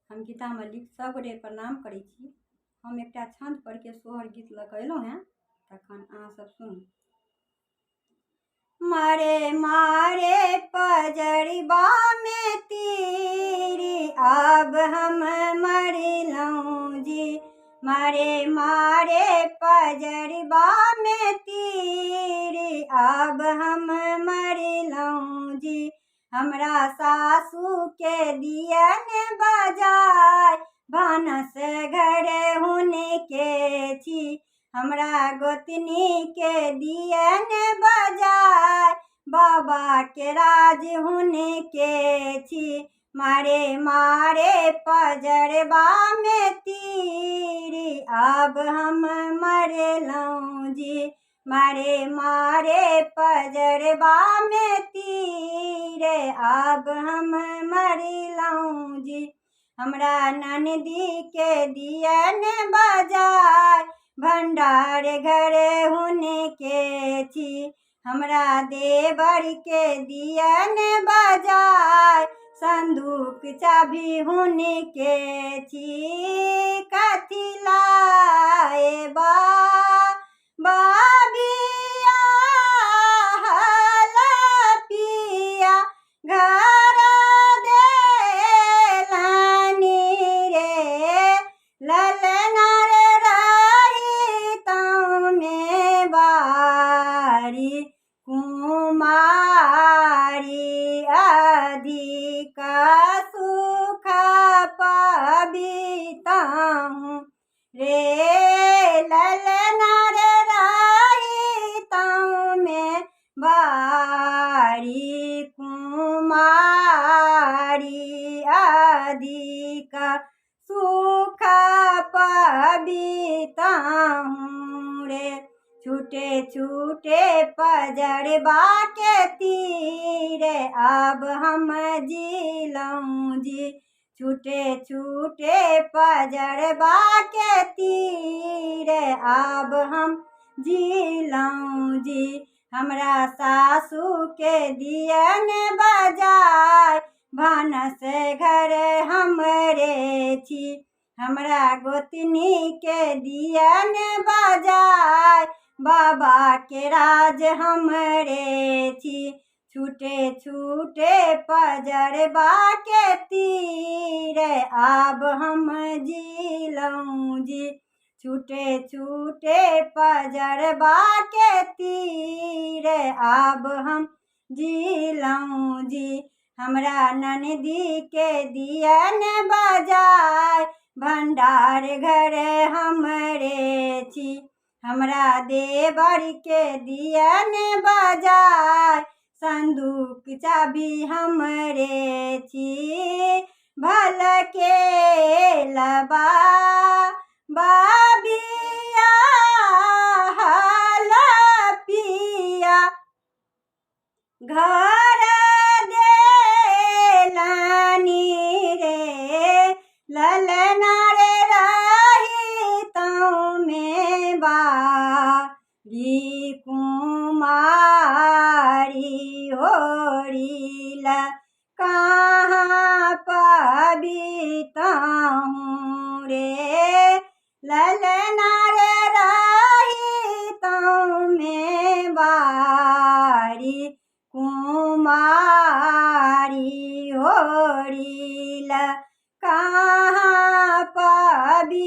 हम गीता मल्लिक सबगोटे प्रणाम करै छी। हम एकटा छंद पढ़ के सोहर गीत लऽ कऽ अयलहुँ हेँ, तखन अहाँ सब सुनू। मारे मारे पजरिबा में तीर, अब हम मरलहुँ जी। मारे मारे पजरिबा में तीर, अब हम मरलहुँ जी। हमरा सासू के दियन बजाय, भानस घर हुनके छी। हमरा गोतनी के दियन बजाय, बाबा के राज हुनके छी। मारे मारे पजरबा में तीर, अब हम मरलहुँ जी। मारे मारे पजरबा में तीर, अब हम मरलहुँ जी। हमरा ननदी के दियन बजाय, भंडार घर हुनके छी। हमरा देवर के दियन बजाय, संदूक चाभी हुनके छी। कथी लाएबा बाबिया हलपिया, घर देलानी रे। ललना रे रही तौ में बारी, कुमारी अधिक सुख पबितहूँ रे। ललना रे रही तौ में बारी, कुमारी अधिक सुख पबितहूँ रे। छूटे छूटे पजरबा के तीर, अब हम जिलहुँ जी। छूटे छूटे पजरबा के तीर, अब हम जिलहुँ जी। हमरा सासू के दियन बजाय, भानस घर हमरे छी। हमरा गोतनी के दियन बजाय, बाबा के राज हमरे छी। छूटे छूटे पजरबा के तीर, अब हम जिलहुँ जी। छूटे छूटे पजरबा के तीर, अब हम जिलहुँ जी। हमरा ननदी के दियन बजाय, भंडार घर हमरे छी। हमरा देवर के दियन बजाय, संदूक चाभी हमरे छी। भल के लबा बाबिया हलपिया, घर देलानी रे। ललना रे रही तौ में बारी, कुमारी होरिल कहाँ पबितहूँ रे। ललना रे रही तौ में बारी, कुमारी होरिल कहाँ पबितहूँ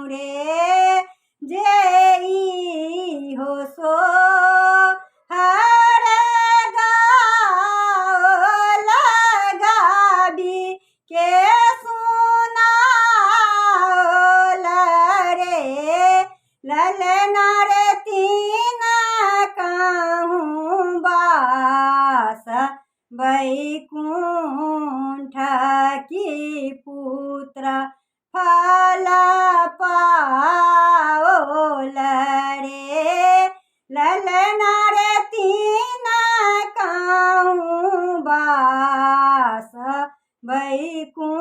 रे। जेई हो सो हर गाओ लगाबी के सुनाओल रे। ललना रे तीन कहूँ बास, वैकुंठ की पुत्र फल पाओल रे। ललना रे तीन कहूँ बास, वैकुंठ